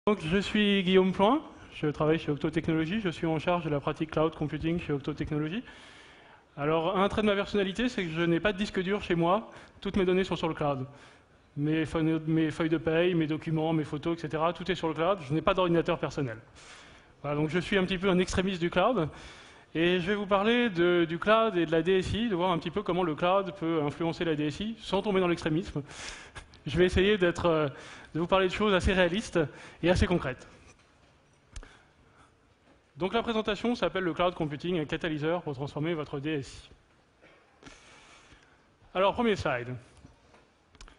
Donc, je suis Guillaume Ploin, je travaille chez Octo Technologies, je suis en charge de la pratique cloud computing chez Octo Technologies. Alors, un trait de ma personnalité, c'est que je n'ai pas de disque dur chez moi, toutes mes données sont sur le cloud. Mes feuilles de paye, mes documents, mes photos, etc., tout est sur le cloud, je n'ai pas d'ordinateur personnel. Voilà, donc je suis un petit peu un extrémiste du cloud, et je vais vous parler du cloud et de la DSI, de voir un petit peu comment le cloud peut influencer la DSI, sans tomber dans l'extrémisme. Je vais essayer de vous parler de choses assez réalistes et assez concrètes. Donc la présentation s'appelle le cloud computing, un catalyseur pour transformer votre DSI. Alors, premier slide.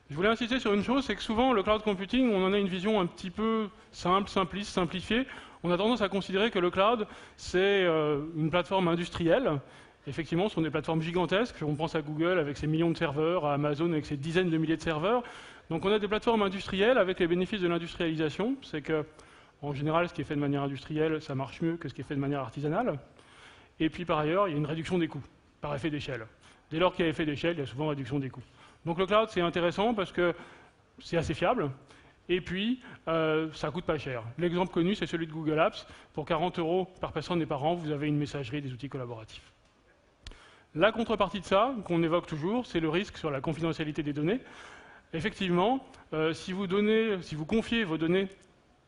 Je voulais insister sur une chose, c'est que souvent, le cloud computing, on en a une vision un petit peu simple, simpliste, simplifiée. On a tendance à considérer que le cloud, c'est une plateforme industrielle. Effectivement, ce sont des plateformes gigantesques. On pense à Google avec ses millions de serveurs, à Amazon avec ses dizaines de milliers de serveurs. Donc on a des plateformes industrielles avec les bénéfices de l'industrialisation. C'est que, en général, ce qui est fait de manière industrielle, ça marche mieux que ce qui est fait de manière artisanale. Et puis par ailleurs, il y a une réduction des coûts, par effet d'échelle. Dès lors qu'il y a effet d'échelle, il y a souvent réduction des coûts. Donc le cloud, c'est intéressant parce que c'est assez fiable. Et puis, ça coûte pas cher. L'exemple connu, c'est celui de Google Apps. Pour 40 € par personne et par an, vous avez une messagerie, des outils collaboratifs. La contrepartie de ça, qu'on évoque toujours, c'est le risque sur la confidentialité des données. Effectivement, si vous confiez vos données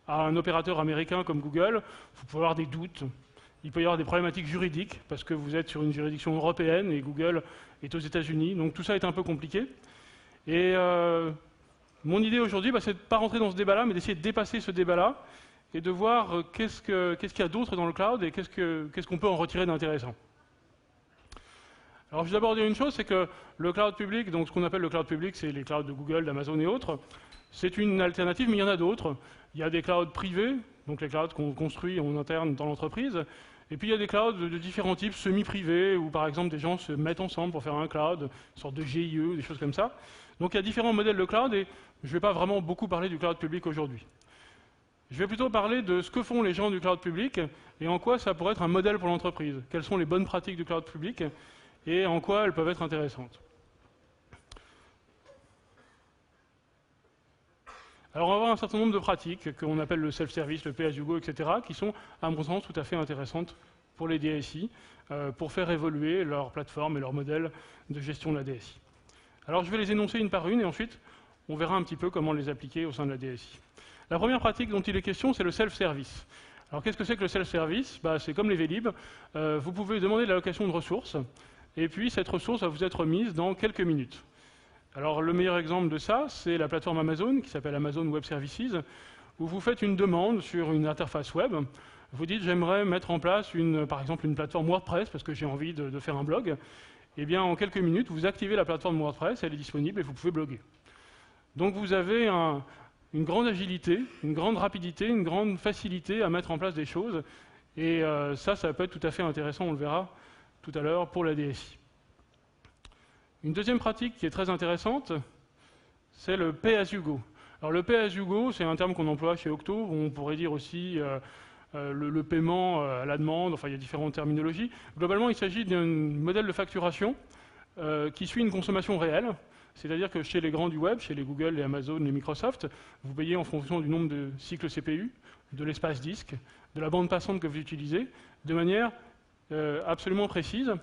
à un opérateur américain comme Google, vous pouvez avoir des doutes. Il peut y avoir des problématiques juridiques, parce que vous êtes sur une juridiction européenne et Google est aux États-Unis. Donc tout ça est un peu compliqué. Et mon idée aujourd'hui, c'est de ne pas rentrer dans ce débat-là, mais d'essayer de dépasser ce débat-là et de voir qu'est-ce qu'il y a d'autre dans le cloud et qu'est-ce qu'on peut en retirer d'intéressant. Alors je vais d'abord dire une chose, c'est que le cloud public, donc ce qu'on appelle le cloud public, c'est les clouds de Google, d'Amazon et autres, c'est une alternative, mais il y en a d'autres. Il y a des clouds privés, donc les clouds qu'on construit en interne dans l'entreprise, et puis il y a des clouds de différents types, semi-privés, où par exemple des gens se mettent ensemble pour faire un cloud, une sorte de GIE, des choses comme ça. Donc il y a différents modèles de cloud, et je ne vais pas vraiment beaucoup parler du cloud public aujourd'hui. Je vais plutôt parler de ce que font les gens du cloud public, et en quoi ça pourrait être un modèle pour l'entreprise. Quelles sont les bonnes pratiques du cloud public, et en quoi elles peuvent être intéressantes. Alors on va avoir un certain nombre de pratiques qu'on appelle le self-service, le pay-as-you-go, etc., qui sont, à mon sens, tout à fait intéressantes pour les DSI, pour faire évoluer leur plateforme et leur modèle de gestion de la DSI. Alors je vais les énoncer une par une, et ensuite on verra un petit peu comment les appliquer au sein de la DSI. La première pratique dont il est question, c'est le self-service. Alors qu'est-ce que c'est que le self-service? C'est comme les Vélib, vous pouvez demander l'allocation de ressources, et puis cette ressource va vous être mise dans quelques minutes. Alors le meilleur exemple de ça, c'est la plateforme Amazon, qui s'appelle Amazon Web Services, où vous faites une demande sur une interface web. Vous dites, j'aimerais mettre en place, par exemple, une plateforme WordPress, parce que j'ai envie de faire un blog. Eh bien, en quelques minutes, vous activez la plateforme WordPress, elle est disponible et vous pouvez bloguer. Donc vous avez une grande agilité, une grande rapidité, une grande facilité à mettre en place des choses. Et ça peut être tout à fait intéressant, on le verra tout à l'heure, pour la DSI. Une deuxième pratique qui est très intéressante, c'est le pay-as-you-go. Alors le pay-as-you-go, c'est un terme qu'on emploie chez Octo, où on pourrait dire aussi le paiement à la demande, enfin il y a différentes terminologies. Globalement, il s'agit d'un modèle de facturation qui suit une consommation réelle, c'est-à-dire que chez les grands du web, chez les Google, les Amazon, les Microsoft, vous payez en fonction du nombre de cycles CPU, de l'espace disque, de la bande passante que vous utilisez, de manière absolument précise.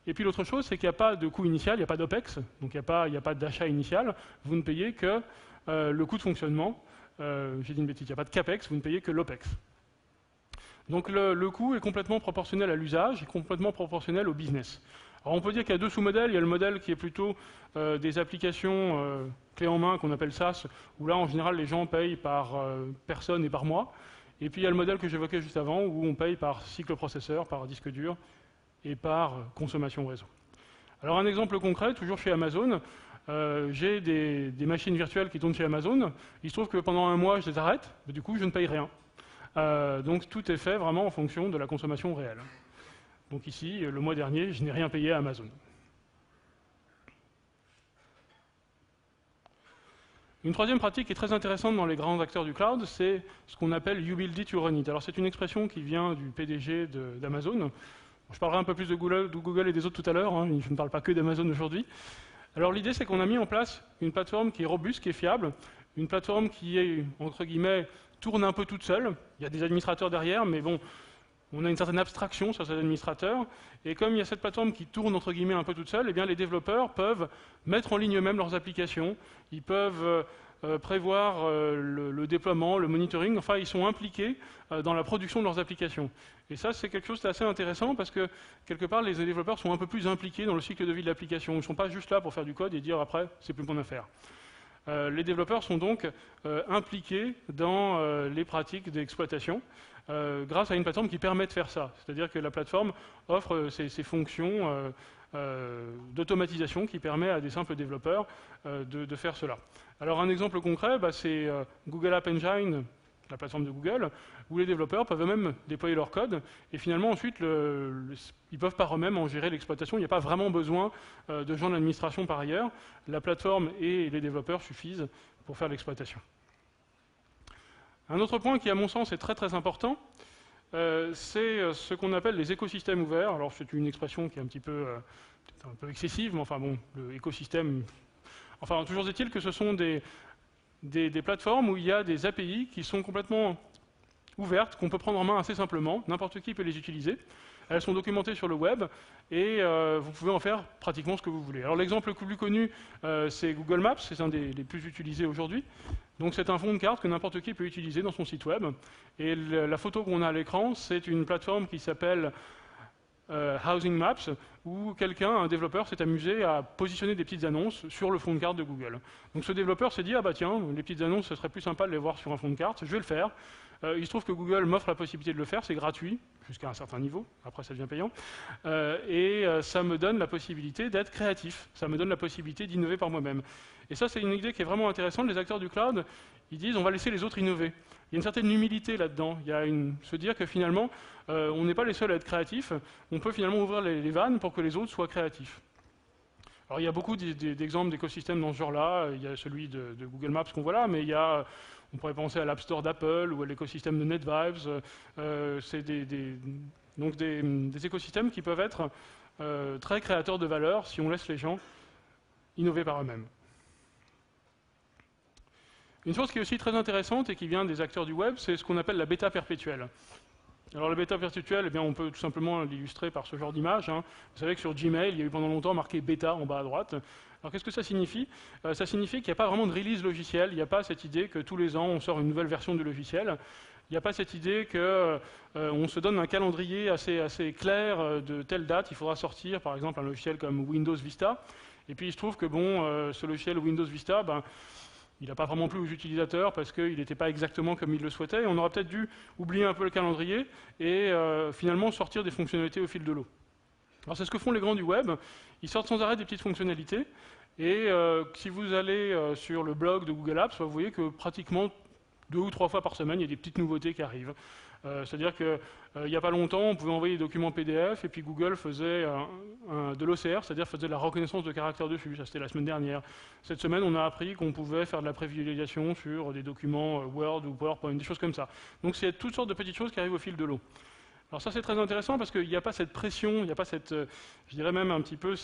Et puis l'autre chose, c'est qu'il n'y a pas de coût initial, il n'y a pas d'OPEX, donc il n'y a pas d'achat initial, vous ne payez que le coût de fonctionnement. J'ai dit une bêtise, il n'y a pas de CAPEX, vous ne payez que l'OPEX. Donc le coût est complètement proportionnel à l'usage et complètement proportionnel au business. Alors on peut dire qu'il y a deux sous-modèles, il y a le modèle qui est plutôt des applications clés en main qu'on appelle SaaS, où là en général les gens payent par personne et par mois. Et puis il y a le modèle que j'évoquais juste avant, où on paye par cycle processeur, par disque dur, et par consommation réseau. Alors un exemple concret, toujours chez Amazon, j'ai des machines virtuelles qui tournent chez Amazon. Il se trouve que pendant un mois, je les arrête, mais du coup, je ne paye rien. Donc tout est fait vraiment en fonction de la consommation réelle. Donc ici, le mois dernier, je n'ai rien payé à Amazon. Une troisième pratique qui est très intéressante dans les grands acteurs du cloud, c'est ce qu'on appelle You build it, you run it. Alors c'est une expression qui vient du PDG d'Amazon. Je parlerai un peu plus de Google et des autres tout à l'heure, hein, je ne parle pas que d'Amazon aujourd'hui. Alors l'idée, c'est qu'on a mis en place une plateforme qui est robuste, qui est fiable, une plateforme qui est, entre guillemets, tourne un peu toute seule. Il y a des administrateurs derrière, mais bon, on a une certaine abstraction sur ces administrateurs. Et comme il y a cette plateforme qui tourne, entre guillemets, un peu toute seule, eh bien, les développeurs peuvent mettre en ligne eux-mêmes leurs applications. Ils peuvent prévoir le déploiement, le monitoring. Enfin, ils sont impliqués dans la production de leurs applications. Et ça, c'est quelque chose d'assez intéressant parce que, quelque part, les développeurs sont un peu plus impliqués dans le cycle de vie de l'application. Ils ne sont pas juste là pour faire du code et dire après, c'est plus mon affaire. Les développeurs sont donc impliqués dans les pratiques d'exploitation grâce à une plateforme qui permet de faire ça. C'est-à-dire que la plateforme offre ces fonctions d'automatisation qui permet à des simples développeurs de faire cela. Alors un exemple concret, c'est Google App Engine, la plateforme de Google, où les développeurs peuvent eux-mêmes déployer leur code, et finalement ensuite, ils ne peuvent par eux-mêmes en gérer l'exploitation. Il n'y a pas vraiment besoin de gens d'administration par ailleurs. La plateforme et les développeurs suffisent pour faire l'exploitation. Un autre point qui, à mon sens, est très très important, c'est ce qu'on appelle les écosystèmes ouverts. Alors c'est une expression qui est peut-être un peu excessive, mais enfin bon, l'écosystème... Enfin, toujours est-il que ce sont des plateformes où il y a des API qui sont complètement ouvertes, qu'on peut prendre en main assez simplement, n'importe qui peut les utiliser. Elles sont documentées sur le web et vous pouvez en faire pratiquement ce que vous voulez. Alors l'exemple le plus connu, c'est Google Maps, c'est un des plus utilisés aujourd'hui. Donc c'est un fond de carte que n'importe qui peut utiliser dans son site web. Et la photo qu'on a à l'écran, c'est une plateforme qui s'appelle Housing Maps, où un développeur, s'est amusé à positionner des petites annonces sur le fond de carte de Google. Donc ce développeur s'est dit, ah bah tiens, les petites annonces, ce serait plus sympa de les voir sur un fond de carte, je vais le faire. Il se trouve que Google m'offre la possibilité de le faire, c'est gratuit, jusqu'à un certain niveau, après ça devient payant, et ça me donne la possibilité d'être créatif, ça me donne la possibilité d'innover par moi-même. Et ça, c'est une idée qui est vraiment intéressante. Les acteurs du cloud, ils disent, on va laisser les autres innover. Il y a une certaine humilité là-dedans. Il y a se dire que finalement, on n'est pas les seuls à être créatifs. On peut finalement ouvrir les vannes pour que les autres soient créatifs. Alors il y a beaucoup d'exemples d'écosystèmes dans ce genre-là. Il y a celui de Google Maps qu'on voit là, mais il y a, on pourrait penser à l'App Store d'Apple ou à l'écosystème de NetVibes. C'est donc des écosystèmes qui peuvent être très créateurs de valeur si on laisse les gens innover par eux-mêmes. Une chose qui est aussi très intéressante et qui vient des acteurs du web, c'est ce qu'on appelle la bêta perpétuelle. Alors la bêta perpétuelle, eh bien, on peut tout simplement l'illustrer par ce genre d'image. Vous savez que sur Gmail, il y a eu pendant longtemps marqué bêta en bas à droite. Alors qu'est-ce que ça signifie? Ça signifie qu'il n'y a pas vraiment de release logiciel, il n'y a pas cette idée que tous les ans on sort une nouvelle version du logiciel. Il n'y a pas cette idée qu'on se donne un calendrier assez clair de telle date, il faudra sortir par exemple un logiciel comme Windows Vista. Et puis il se trouve que bon, ce logiciel Windows Vista, il n'a pas vraiment plu aux utilisateurs parce qu'il n'était pas exactement comme ils le souhaitaient. Et on aurait peut-être dû oublier un peu le calendrier et finalement sortir des fonctionnalités au fil de l'eau. Alors c'est ce que font les grands du web. Ils sortent sans arrêt des petites fonctionnalités. Et si vous allez sur le blog de Google Apps, vous voyez que pratiquement 2 ou 3 fois par semaine, il y a des petites nouveautés qui arrivent. C'est-à-dire qu'il n'y a pas longtemps, on pouvait envoyer des documents PDF et puis Google faisait de l'OCR, c'est-à-dire faisait de la reconnaissance de caractères dessus. Ça, c'était la semaine dernière. Cette semaine, on a appris qu'on pouvait faire de la prévisualisation sur des documents Word ou PowerPoint, des choses comme ça. Donc, c'est toutes sortes de petites choses qui arrivent au fil de l'eau. Alors ça, c'est très intéressant parce qu'il n'y a pas cette pression, il n'y a pas cette, je dirais même un petit peu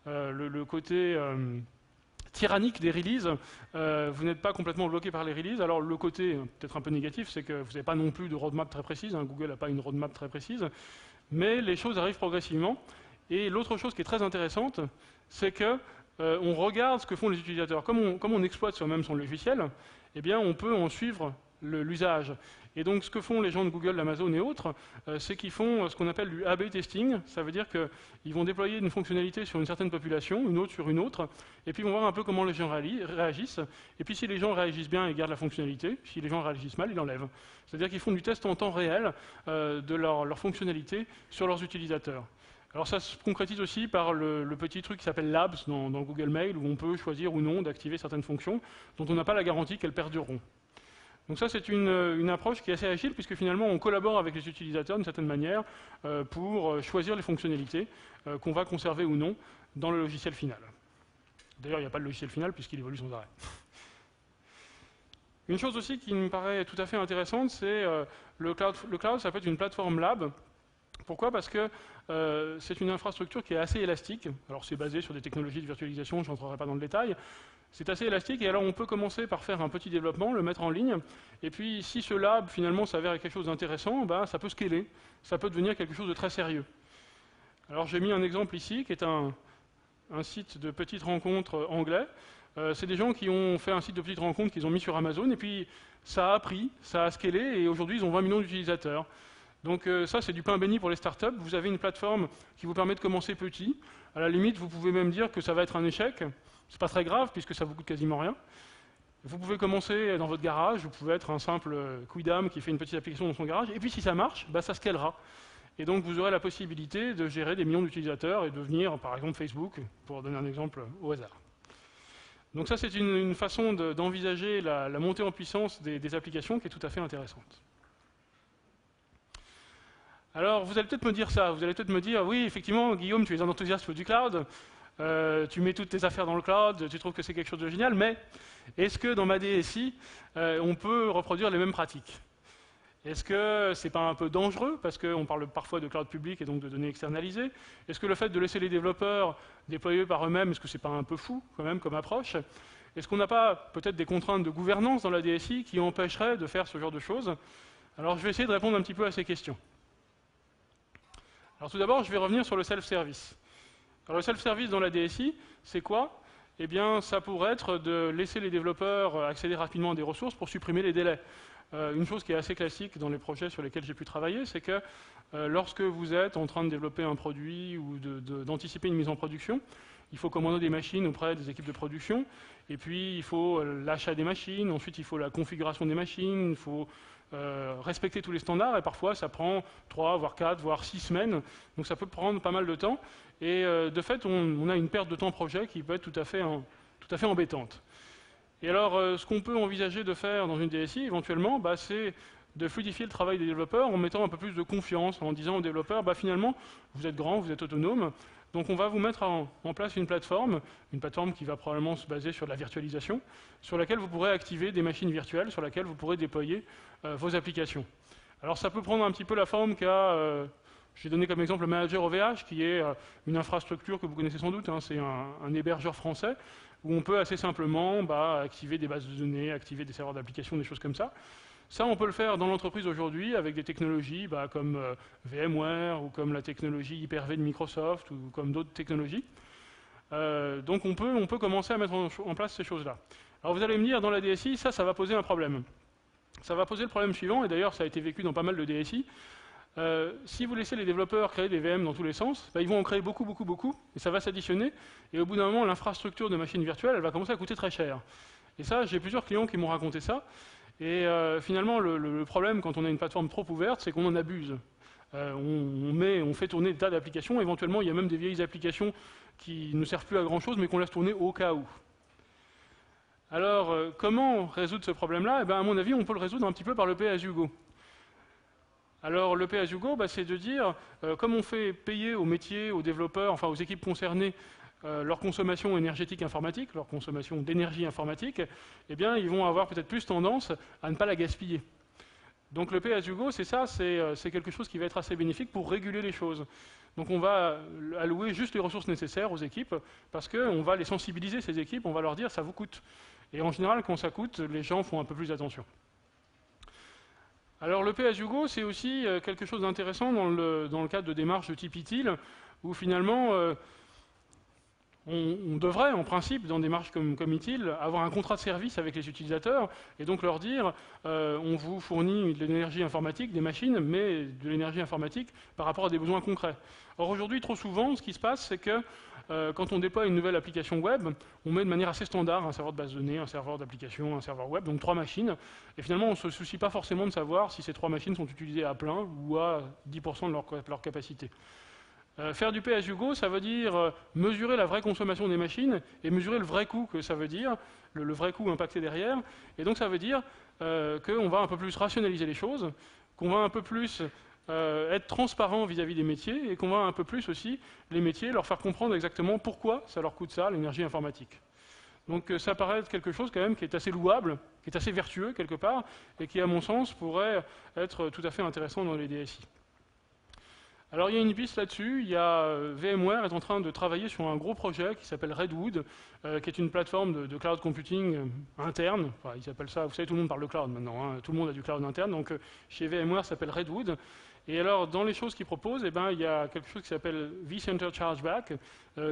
le côté tyrannique des releases. Vous n'êtes pas complètement bloqué par les releases. Alors le côté peut-être un peu négatif, c'est que vous n'avez pas non plus de roadmap très précise. Google n'a pas une roadmap très précise. Mais les choses arrivent progressivement. Et l'autre chose qui est très intéressante, c'est que on regarde ce que font les utilisateurs. Comme on exploite soi-même son logiciel, eh bien on peut en suivre l'usage. Et donc ce que font les gens de Google, d'Amazon et autres, c'est qu'ils font ce qu'on appelle du A/B testing. Ça veut dire qu'ils vont déployer une fonctionnalité sur une certaine population, une autre sur une autre, et puis ils vont voir un peu comment les gens réagissent. Et puis si les gens réagissent bien, ils gardent la fonctionnalité. Si les gens réagissent mal, ils l'enlèvent. C'est-à-dire qu'ils font du test en temps réel de leur fonctionnalité sur leurs utilisateurs. Alors ça se concrétise aussi par le petit truc qui s'appelle Labs dans Google Mail, où on peut choisir ou non d'activer certaines fonctions dont on n'a pas la garantie qu'elles perdureront. Donc ça, c'est une approche qui est assez agile, puisque finalement, on collabore avec les utilisateurs d'une certaine manière pour choisir les fonctionnalités qu'on va conserver ou non dans le logiciel final. D'ailleurs, il n'y a pas de logiciel final, puisqu'il évolue sans arrêt. Une chose aussi qui me paraît tout à fait intéressante, c'est le cloud, ça peut être une plateforme lab. Pourquoi? Parce que c'est une infrastructure qui est assez élastique. Alors c'est basé sur des technologies de virtualisation, je n'entrerai pas dans le détail. C'est assez élastique, et alors on peut commencer par faire un petit développement, le mettre en ligne, et puis si ce lab finalement s'avère être quelque chose d'intéressant, ben, ça peut scaler, ça peut devenir quelque chose de très sérieux. Alors j'ai mis un exemple ici, qui est un site de petites rencontres anglais. C'est des gens qui ont fait un site de petites rencontres qu'ils ont mis sur Amazon, et puis ça a pris, ça a scalé, et aujourd'hui ils ont 20 millions d'utilisateurs. Donc ça, c'est du pain béni pour les startups. Vous avez une plateforme qui vous permet de commencer petit. À la limite, vous pouvez même dire que ça va être un échec. C'est pas très grave, puisque ça vous coûte quasiment rien. Vous pouvez commencer dans votre garage, vous pouvez être un simple quidam qui fait une petite application dans son garage, et puis si ça marche, bah, ça scalera. Et donc vous aurez la possibilité de gérer des millions d'utilisateurs et devenir, par exemple, Facebook, pour donner un exemple au hasard. Donc ça, c'est une façon d'envisager la montée en puissance des applications qui est tout à fait intéressante. Alors, vous allez peut-être me dire ça, vous allez peut-être me dire, oui, effectivement, Guillaume, tu es un enthousiaste du cloud, tu mets toutes tes affaires dans le cloud, tu trouves que c'est quelque chose de génial, mais est-ce que dans ma DSI, on peut reproduire les mêmes pratiques? Est-ce que c'est pas un peu dangereux, parce qu'on parle parfois de cloud public et donc de données externalisées? Est-ce que le fait de laisser les développeurs déployer par eux-mêmes, est-ce que c'est pas un peu fou, quand même, comme approche? Est-ce qu'on n'a pas peut-être des contraintes de gouvernance dans la DSI qui empêcheraient de faire ce genre de choses? Alors, je vais essayer de répondre un petit peu à ces questions. Alors tout d'abord, je vais revenir sur le self-service. Alors le self-service dans la DSI, c'est quoi? Eh bien, ça pourrait être de laisser les développeurs accéder rapidement à des ressources pour supprimer les délais. Une chose qui est assez classique dans les projets sur lesquels j'ai pu travailler, c'est que lorsque vous êtes en train de développer un produit ou d'anticiper une mise en production, il faut commander des machines auprès des équipes de production, et puis il faut l'achat des machines, ensuite il faut la configuration des machines, il faut respecter tous les standards, et parfois ça prend 3, voire 4, voire 6 semaines, donc ça peut prendre pas mal de temps, et de fait on a une perte de temps projet qui peut être tout à fait embêtante. Et alors ce qu'on peut envisager de faire dans une DSI éventuellement, bah, c'est de fluidifier le travail des développeurs en mettant un peu plus de confiance, en disant aux développeurs, bah, finalement vous êtes grand, vous êtes autonome, donc on va vous mettre en place une plateforme qui va probablement se baser sur de la virtualisation, sur laquelle vous pourrez activer des machines virtuelles, sur laquelle vous pourrez déployer vos applications. Alors ça peut prendre un petit peu la forme qu'a, j'ai donné comme exemple le manager OVH, qui est une infrastructure que vous connaissez sans doute, hein, c'est un hébergeur français, où on peut assez simplement activer des bases de données, activer des serveurs d'application, des choses comme ça. Ça, on peut le faire dans l'entreprise aujourd'hui avec des technologies comme VMware ou comme la technologie Hyper-V de Microsoft ou comme d'autres technologies. Donc on peut commencer à mettre en place ces choses-là. Alors vous allez me dire, dans la DSI, ça va poser un problème. Ça va poser le problème suivant, et d'ailleurs ça a été vécu dans pas mal de DSI. Si vous laissez les développeurs créer des VM dans tous les sens, ils vont en créer beaucoup, et ça va s'additionner, et au bout d'un moment, l'infrastructure de machines virtuelles, elle va commencer à coûter très cher. Et ça, j'ai plusieurs clients qui m'ont raconté ça, et finalement, le problème quand on a une plateforme trop ouverte, c'est qu'on en abuse. On fait tourner des tas d'applications, éventuellement il y a même des vieilles applications qui ne servent plus à grand chose, mais qu'on laisse tourner au cas où. Alors, comment résoudre ce problème-là? À mon avis, on peut le résoudre un petit peu par le pay-as-you-go. Alors, le pay-as-you-go, c'est de dire, comme on fait payer aux métiers, aux développeurs, enfin aux équipes concernées, leur consommation énergétique informatique, leur consommation d'énergie informatique, eh bien, ils vont avoir peut-être plus tendance à ne pas la gaspiller. Donc le pay-as-you-go, c'est ça, c'est quelque chose qui va être assez bénéfique pour réguler les choses. Donc on va allouer juste les ressources nécessaires aux équipes, parce qu'on va les sensibiliser, ces équipes, on va leur dire ça vous coûte. Et en général, quand ça coûte, les gens font un peu plus attention. Alors le pay-as-you-go, c'est aussi quelque chose d'intéressant dans le cadre de démarches de type ITIL, où finalement, on devrait, en principe, dans des démarches comme ITIL, avoir un contrat de service avec les utilisateurs, et donc leur dire, on vous fournit de l'énergie informatique, des machines, mais de l'énergie informatique par rapport à des besoins concrets. Or aujourd'hui, trop souvent, ce qui se passe, c'est que quand on déploie une nouvelle application web, on met de manière assez standard un serveur de base de données, un serveur d'application, un serveur web, donc 3 machines, et finalement on ne se soucie pas forcément de savoir si ces 3 machines sont utilisées à plein ou à 10% de leur capacité. Faire du pay-as-you-go, ça veut dire mesurer la vraie consommation des machines et mesurer le vrai coût que ça veut dire, le vrai coût impacté derrière. Et donc ça veut dire qu'on va un peu plus rationaliser les choses, qu'on va un peu plus être transparent vis-à-vis des métiers et qu'on va un peu plus aussi, les métiers, leur faire comprendre exactement pourquoi ça leur coûte ça, l'énergie informatique. Donc ça paraît être quelque chose quand même qui est assez louable, qui est assez vertueux quelque part, et qui à mon sens pourrait être tout à fait intéressant dans les DSI. Alors il y a une piste là-dessus, il y a VMware est en train de travailler sur un gros projet qui s'appelle Redwood, qui est une plateforme de cloud computing interne. Enfin, ils appellent ça, vous savez, tout le monde parle de cloud maintenant, hein, tout le monde a du cloud interne, donc chez VMware ça s'appelle Redwood. Et alors dans les choses qu'ils proposent, eh ben, il y a quelque chose qui s'appelle vCenter Chargeback,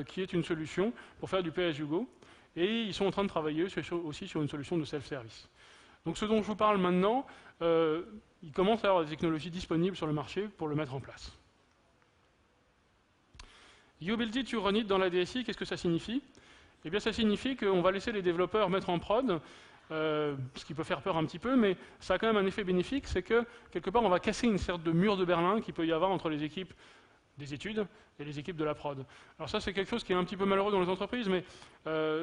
qui est une solution pour faire du pay-as-you-go. Et ils sont en train de travailler aussi sur une solution de self-service. Donc ce dont je vous parle maintenant, il commence à y avoir des technologies disponibles sur le marché pour le mettre en place. You build it, you run it dans la DSI, qu'est-ce que ça signifie? Eh bien ça signifie qu'on va laisser les développeurs mettre en prod, ce qui peut faire peur un petit peu, mais ça a quand même un effet bénéfique, c'est que quelque part on va casser une sorte de mur de Berlin qu'il peut y avoir entre les équipes des études et les équipes de la prod. Alors ça c'est quelque chose qui est un petit peu malheureux dans les entreprises, mais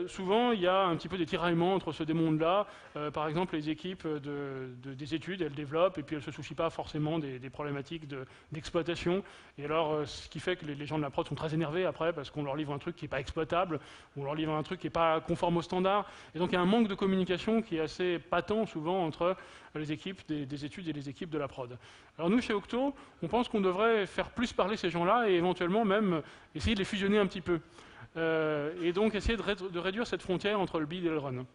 souvent il y a un petit peu des tiraillements entre ces deux mondes-là. Par exemple les équipes des études, elles développent et puis elles ne se soucient pas forcément des problématiques d'exploitation. Et alors ce qui fait que les gens de la prod sont très énervés après parce qu'on leur livre un truc qui n'est pas exploitable, ou on leur livre un truc qui n'est pas conforme aux standards. Et donc il y a un manque de communication qui est assez patent souvent entre les équipes des études et les équipes de la prod. Alors nous chez Octo, on pense qu'on devrait faire plus parler ces gens-là et éventuellement même essayer de les fusionner un petit peu. Et donc essayer de réduire cette frontière entre le build et le run.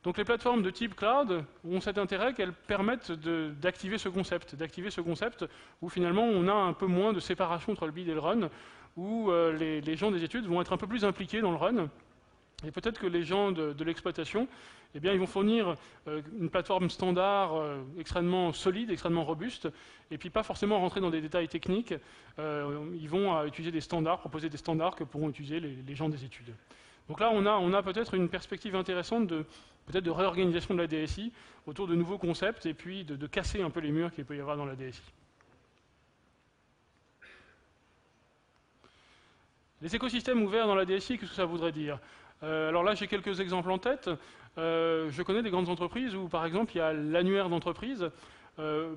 Donc les plateformes de type cloud ont cet intérêt qu'elles permettent d'activer ce concept où finalement on a un peu moins de séparation entre le build et le run, où les gens des études vont être un peu plus impliqués dans le run. Et peut-être que les gens de l'exploitation, eh bien, ils vont fournir une plateforme standard extrêmement solide, extrêmement robuste, et puis pas forcément rentrer dans des détails techniques. Ils vont utiliser des standards, proposer des standards que pourront utiliser les gens des études. Donc là, on a peut-être une perspective intéressante peut-être de réorganisation de la DSI autour de nouveaux concepts, et puis de casser un peu les murs qu'il peut y avoir dans la DSI. Les écosystèmes ouverts dans la DSI, qu'est-ce que ça voudrait dire? Alors là, j'ai quelques exemples en tête. Je connais des grandes entreprises où, par exemple, il y a l'annuaire d'entreprise.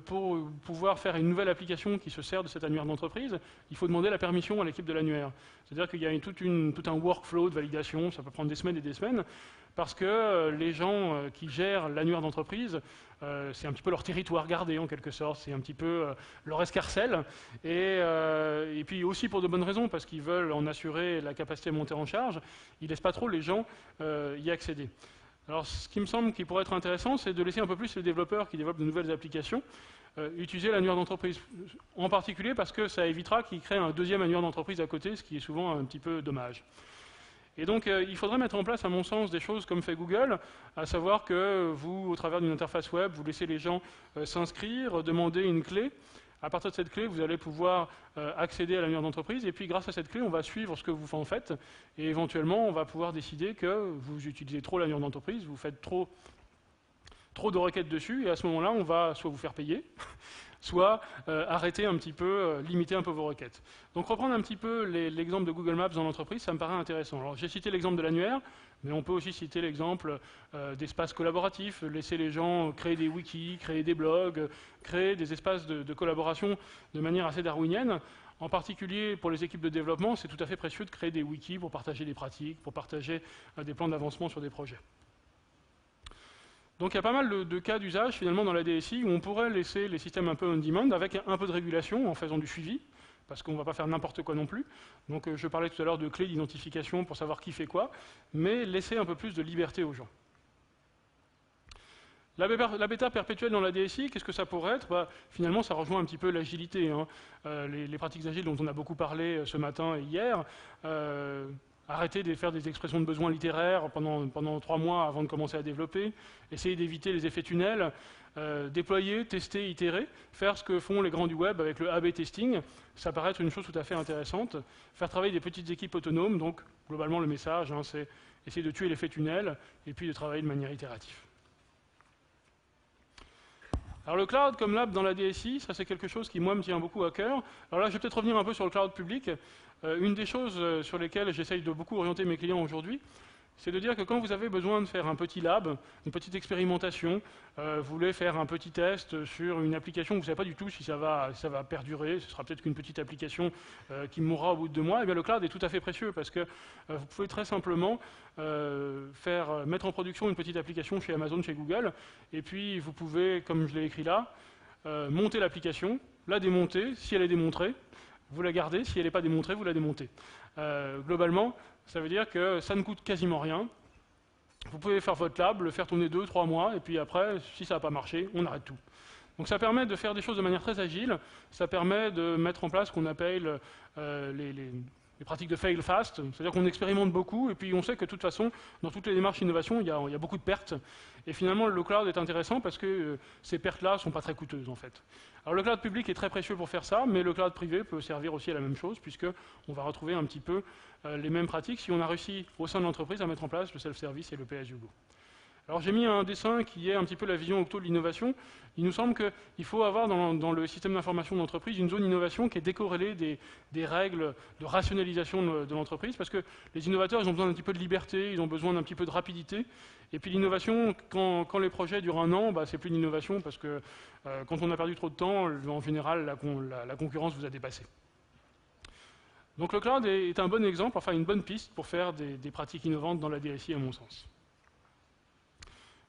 Pour pouvoir faire une nouvelle application qui se sert de cet annuaire d'entreprise, il faut demander la permission à l'équipe de l'annuaire. C'est-à-dire qu'il y a tout un workflow de validation, ça peut prendre des semaines et des semaines, parce que les gens qui gèrent l'annuaire d'entreprise, c'est un petit peu leur territoire gardé en quelque sorte, c'est un petit peu leur escarcelle, et puis aussi pour de bonnes raisons, parce qu'ils veulent en assurer la capacité à monter en charge, ils ne laissent pas trop les gens y accéder. Alors ce qui me semble qui pourrait être intéressant, c'est de laisser un peu plus les développeurs qui développent de nouvelles applications utiliser l'annuaire d'entreprise, en particulier parce que ça évitera qu'ils créent un deuxième annuaire d'entreprise à côté, ce qui est souvent un petit peu dommage. Et donc il faudrait mettre en place, à mon sens, des choses comme fait Google, à savoir que vous, au travers d'une interface web, vous laissez les gens s'inscrire, demander une clé. À partir de cette clé, vous allez pouvoir accéder à l'annuaire d'entreprise, et puis grâce à cette clé, on va suivre ce que vous en faites, et éventuellement, on va pouvoir décider que vous utilisez trop l'annuaire d'entreprise, vous faites trop de requêtes dessus, et à ce moment-là, on va soit vous faire payer, soit arrêter un petit peu, limiter un peu vos requêtes. Donc reprendre un petit peu l'exemple de Google Maps dans l'entreprise, ça me paraît intéressant. Alors j'ai cité l'exemple de l'annuaire, mais on peut aussi citer l'exemple d'espaces collaboratifs, laisser les gens créer des wikis, créer des blogs, créer des espaces de collaboration de manière assez darwinienne. En particulier pour les équipes de développement, c'est tout à fait précieux de créer des wikis pour partager des pratiques, pour partager des plans d'avancement sur des projets. Donc il y a pas mal de cas d'usage finalement dans la DSI où on pourrait laisser les systèmes un peu on-demand avec un peu de régulation en faisant du suivi, parce qu'on ne va pas faire n'importe quoi non plus. Donc je parlais tout à l'heure de clés d'identification pour savoir qui fait quoi, mais laisser un peu plus de liberté aux gens. La bêta perpétuelle dans la DSI, qu'est-ce que ça pourrait être? Finalement, ça rejoint un petit peu l'agilité. Hein. Les pratiques agiles dont on a beaucoup parlé ce matin et hier. Arrêter de faire des expressions de besoin littéraires pendant 3 mois avant de commencer à développer. Essayer d'éviter les effets tunnels. Déployer, tester, itérer. Faire ce que font les grands du web avec le A/B testing. Ça paraît être une chose tout à fait intéressante. Faire travailler des petites équipes autonomes. Donc, globalement, le message, hein, c'est essayer de tuer l'effet tunnel et puis de travailler de manière itérative. Alors le cloud comme lab dans la DSI, ça c'est quelque chose qui moi me tient beaucoup à cœur. Alors là je vais peut-être revenir un peu sur le cloud public. Une des choses sur lesquelles j'essaye de beaucoup orienter mes clients aujourd'hui, c'est de dire que quand vous avez besoin de faire un petit lab, une petite expérimentation, vous voulez faire un petit test sur une application, vous ne savez pas du tout si ça va perdurer, ce sera peut-être qu'une petite application qui mourra au bout de 2 mois, et bien le cloud est tout à fait précieux parce que vous pouvez très simplement mettre en production une petite application chez Amazon, chez Google, et puis vous pouvez, comme je l'ai écrit là, monter l'application, la démonter. Si elle est démontrée, vous la gardez. Si elle n'est pas démontrée, vous la démontez. Globalement, ça veut dire que ça ne coûte quasiment rien. Vous pouvez faire votre lab, le faire tourner 2-3 mois, et puis après, si ça n'a pas marché, on arrête tout. Donc ça permet de faire des choses de manière très agile, ça permet de mettre en place ce qu'on appelle les pratiques de fail fast, c'est-à-dire qu'on expérimente beaucoup, et puis on sait que de toute façon, dans toutes les démarches d'innovation, il y a beaucoup de pertes, et finalement le cloud est intéressant parce que ces pertes-là ne sont pas très coûteuses en fait. Alors le cloud public est très précieux pour faire ça, mais le cloud privé peut servir aussi à la même chose, puisqu'on va retrouver un petit peu les mêmes pratiques si on a réussi au sein de l'entreprise à mettre en place le self-service et le pay-as-you-go. Alors j'ai mis un dessin qui est un petit peu la vision octo de l'innovation. Il nous semble qu'il faut avoir dans le système d'information d'entreprise une zone innovation qui est décorrélée des règles de rationalisation de l'entreprise, parce que les innovateurs ils ont besoin d'un petit peu de liberté, ils ont besoin d'un petit peu de rapidité. Et puis l'innovation, quand les projets durent 1 an, c'est plus une innovation, parce que quand on a perdu trop de temps, en général la concurrence vous a dépassé. Donc le cloud est un bon exemple, enfin une bonne piste pour faire des pratiques innovantes dans la DSI à mon sens.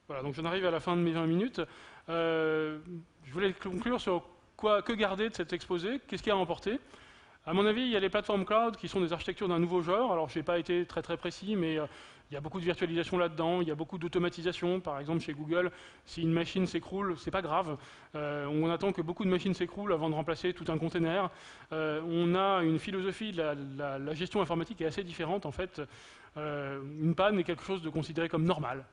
Voilà, donc j'en arrive à la fin de mes 20 minutes. Je voulais conclure sur que garder de cet exposé, qu'est-ce qu'il y a à emporter. À mon avis, il y a les plateformes cloud qui sont des architectures d'un nouveau genre. Alors, je n'ai pas été très précis, mais il y a beaucoup de virtualisation là-dedans, il y a beaucoup d'automatisation. Par exemple, chez Google, si une machine s'écroule, c'est pas grave. On attend que beaucoup de machines s'écroulent avant de remplacer tout un container. On a une philosophie de la gestion informatique qui est assez différente. En fait, une panne est quelque chose de considéré comme normal.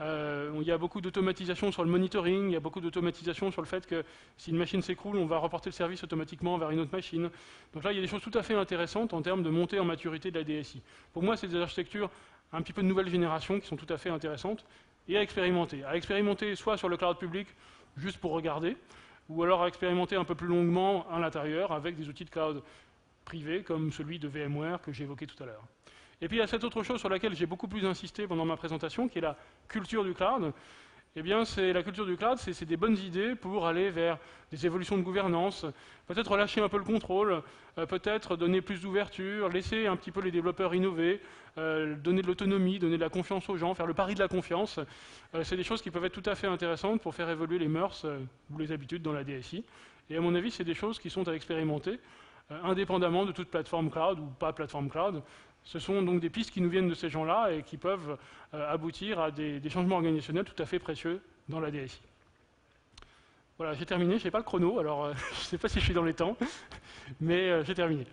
Il y a beaucoup d'automatisation sur le monitoring, il y a beaucoup d'automatisation sur le fait que si une machine s'écroule, on va reporter le service automatiquement vers une autre machine. Donc là, il y a des choses tout à fait intéressantes en termes de montée en maturité de la DSI. Pour moi, c'est des architectures un petit peu de nouvelle génération qui sont tout à fait intéressantes et à expérimenter. À expérimenter soit sur le cloud public, juste pour regarder, ou alors à expérimenter un peu plus longuement à l'intérieur avec des outils de cloud privés comme celui de VMware que j'ai évoqué tout à l'heure. Et puis il y a cette autre chose sur laquelle j'ai beaucoup plus insisté pendant ma présentation, qui est la culture du cloud. Eh bien, la culture du cloud, c'est des bonnes idées pour aller vers des évolutions de gouvernance, peut-être relâcher un peu le contrôle, peut-être donner plus d'ouverture, laisser un petit peu les développeurs innover, donner de l'autonomie, donner de la confiance aux gens, faire le pari de la confiance. C'est des choses qui peuvent être tout à fait intéressantes pour faire évoluer les mœurs ou les habitudes dans la DSI. Et à mon avis, c'est des choses qui sont à expérimenter, indépendamment de toute plateforme cloud ou pas plateforme cloud. Ce sont donc des pistes qui nous viennent de ces gens-là et qui peuvent aboutir à des changements organisationnels tout à fait précieux dans la DSI. Voilà, j'ai terminé, je n'ai pas le chrono, alors je ne sais pas si je suis dans les temps, mais j'ai terminé.